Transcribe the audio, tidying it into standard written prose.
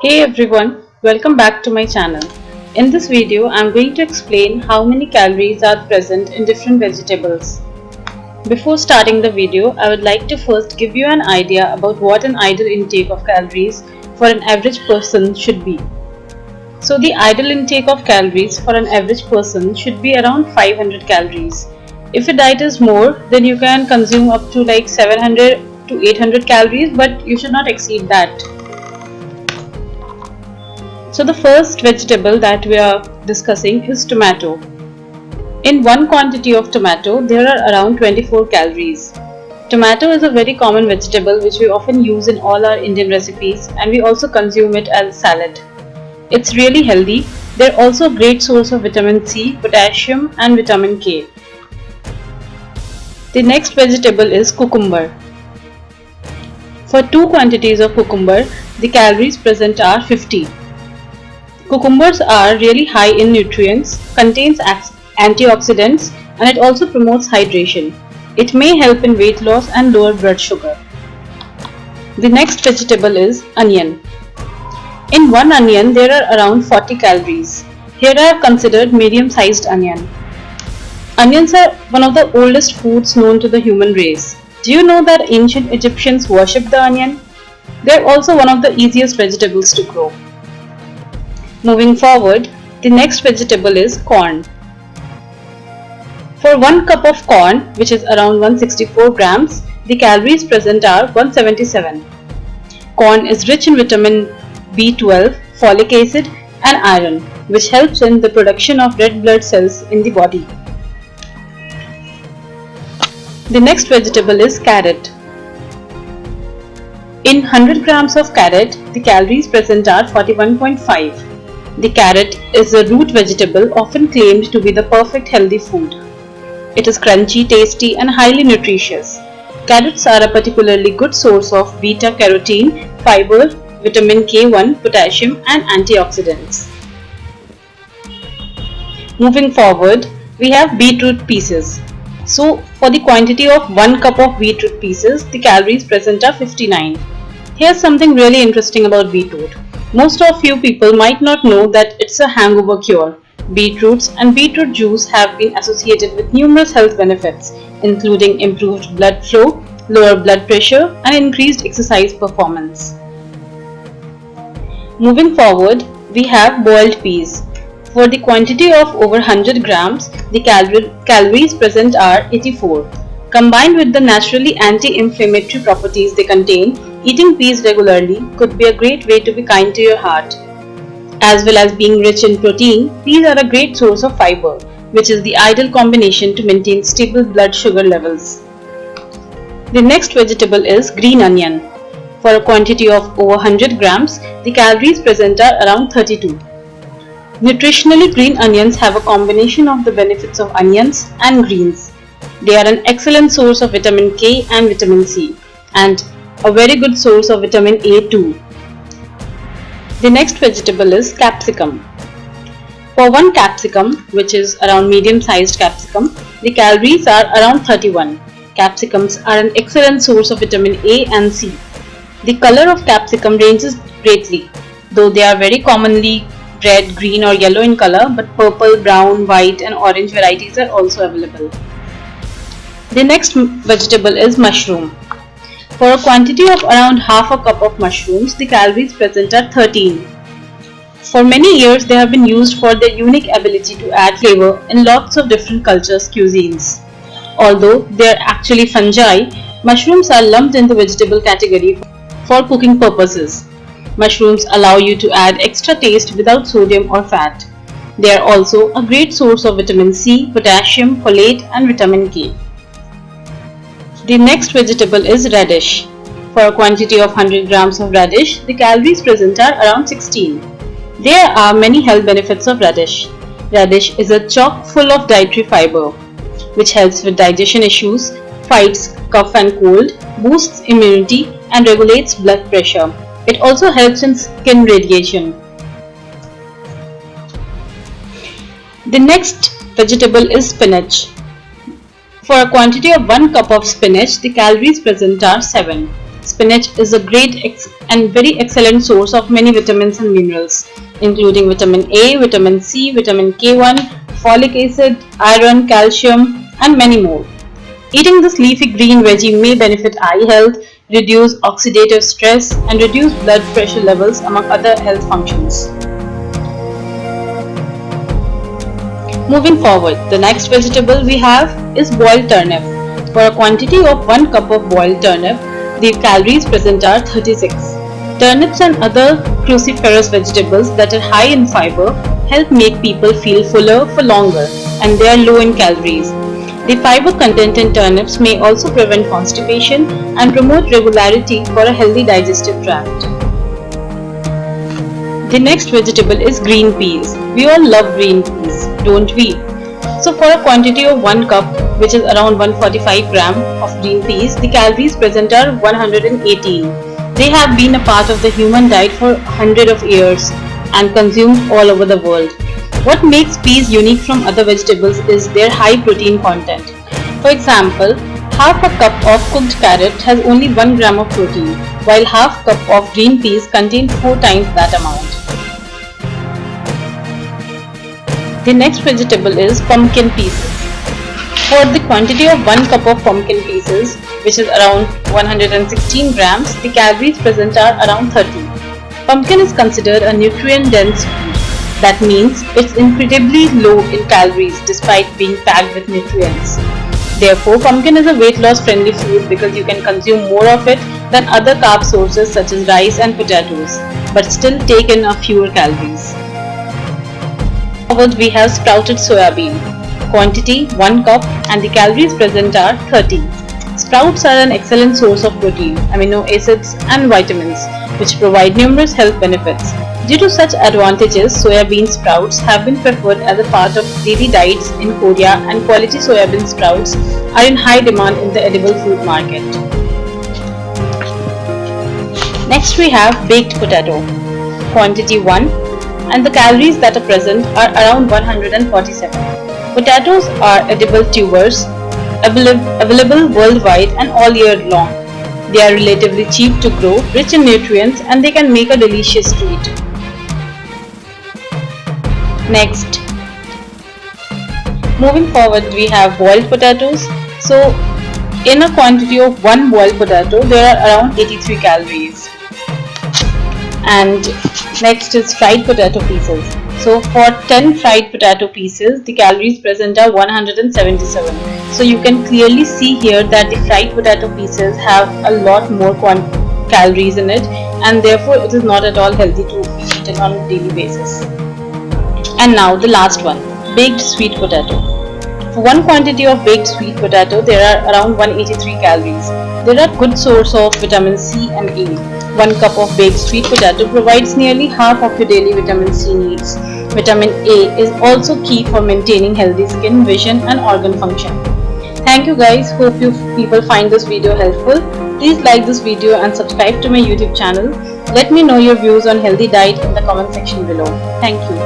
Hey everyone, welcome back to my channel. In this video, I am going to explain how many calories are present in different vegetables. Before starting the video, I would like to first give you an idea about what an ideal intake of calories for an average person should be. So the ideal intake of calories for an average person should be around 500 calories. If your diet is more, then you can consume up to like 700 to 800 calories, but you should not exceed that. So the first vegetable that we are discussing is tomato. In one quantity of tomato, there are around 24 calories. Tomato is a very common vegetable which we often use in all our Indian recipes, and we also consume it as salad. It's really healthy. They're also a great source of vitamin C, potassium and vitamin K. The next vegetable is cucumber. For two quantities of cucumber, the calories present are 50. Cucumbers are really high in nutrients, contains antioxidants, and it also promotes hydration. It may help in weight loss and lower blood sugar. The next vegetable is onion. In one onion, there are around 40 calories. Here I have considered medium-sized onion. Onions are one of the oldest foods known to the human race. Do you know that ancient Egyptians worshipped the onion? They are also one of the easiest vegetables to grow. Moving forward, the next vegetable is corn. For 1 cup of corn, which is around 164 grams, the calories present are 177. Corn is rich in vitamin B12, folic acid and iron, which helps in the production of red blood cells in the body. The next vegetable is carrot. In 100 grams of carrot, the calories present are 41.5. The carrot is a root vegetable often claimed to be the perfect healthy food. It is crunchy, tasty and highly nutritious. Carrots are a particularly good source of beta-carotene, fiber, vitamin K1, potassium and antioxidants. Moving forward, we have beetroot pieces. So, for the quantity of 1 cup of beetroot pieces, the calories present are 59. Here's something really interesting about beetroot. Most of you people might not know that it's a hangover cure. Beetroots and beetroot juice have been associated with numerous health benefits, including improved blood flow, lower blood pressure, and increased exercise performance. Moving forward, we have boiled peas. For the quantity of over 100 grams, the calories present are 84. Combined with the naturally anti-inflammatory properties they contain, eating peas regularly could be a great way to be kind to your heart. As well as being rich in protein, peas are a great source of fiber, which is the ideal combination to maintain stable blood sugar levels. The next vegetable is green onion. For a quantity of over 100 grams, the calories present are around 32. Nutritionally, green onions have a combination of the benefits of onions and greens. They are an excellent source of vitamin K and vitamin C, and a very good source of vitamin A too. The next vegetable is capsicum. For 1 capsicum, which is around medium-sized capsicum, the calories are around 31. Capsicums are an excellent source of vitamin A and C. The color of capsicum ranges greatly, though they are very commonly red, green or yellow in color, but purple, brown, white and orange varieties are also available. The next vegetable is mushroom. For a quantity of around half a cup of mushrooms, the calories present are 13. For many years, they have been used for their unique ability to add flavor in lots of different cultures' cuisines. Although they are actually fungi, mushrooms are lumped in the vegetable category for cooking purposes. Mushrooms allow you to add extra taste without sodium or fat. They are also a great source of vitamin C, potassium, folate and vitamin K. The next vegetable is radish. For a quantity of 100 grams of radish, the calories present are around 16. There are many health benefits of radish. Radish is a chock full of dietary fiber, which helps with digestion issues, fights cough and cold, boosts immunity and regulates blood pressure. It also helps in skin radiation. The next vegetable is spinach. For a quantity of 1 cup of spinach, the calories present are 7. Spinach is a great and very excellent source of many vitamins and minerals, including vitamin A, vitamin C, vitamin K1, folic acid, iron, calcium, and many more. Eating this leafy green veggie may benefit eye health, reduce oxidative stress, and reduce blood pressure levels among other health functions. Moving forward, the next vegetable we have is boiled turnip. For a quantity of 1 cup of boiled turnip, the calories present are 36. Turnips and other cruciferous vegetables that are high in fiber help make people feel fuller for longer, and they are low in calories. The fiber content in turnips may also prevent constipation and promote regularity for a healthy digestive tract. The next vegetable is green peas. We all love green peas, don't we? So for a quantity of 1 cup, which is around 145 gram of green peas, the calories present are 118. They have been a part of the human diet for hundreds of years and consumed all over the world. What makes peas unique from other vegetables is their high protein content. For example, half a cup of cooked carrot has only 1 gram of protein, while half cup of green peas contain 4 times that amount. The next vegetable is pumpkin pieces. For the quantity of 1 cup of pumpkin pieces, which is around 116 grams, the calories present are around 30. Pumpkin is considered a nutrient-dense food. That means it's incredibly low in calories despite being packed with nutrients. Therefore, pumpkin is a weight loss friendly food because you can consume more of it than other carb sources such as rice and potatoes, but still take in a fewer calories. Forward we have sprouted soya bean. Quantity 1 cup and the calories present are 30. Sprouts are an excellent source of protein, amino acids and vitamins which provide numerous health benefits. Due to such advantages, soya bean sprouts have been preferred as a part of daily diets in Korea, and quality soya bean sprouts are in high demand in the edible food market. Next we have baked potato. Quantity 1 and the calories that are present are around 147. Potatoes are edible tubers available worldwide and all year long. They are relatively cheap to grow, rich in nutrients, and they can make a delicious treat. Next, moving forward, we have boiled potatoes. So, in a quantity of 1 boiled potato, there are around 83 calories. And next is fried potato pieces. So for 10 fried potato pieces, the calories present are 177. So you can clearly see here that the fried potato pieces have a lot more calories in it, and therefore it is not at all healthy to be eaten on a daily basis. And now the last one, baked sweet potato. For 1 quantity of baked sweet potato, there are around 183 calories. They are a good source of vitamin C and A. 1 cup of baked sweet potato provides nearly half of your daily vitamin C needs. Vitamin A is also key for maintaining healthy skin, vision and organ function. Thank you guys. Hope you people find this video helpful. Please like this video and subscribe to my YouTube channel. Let me know your views on healthy diet in the comment section below. Thank you.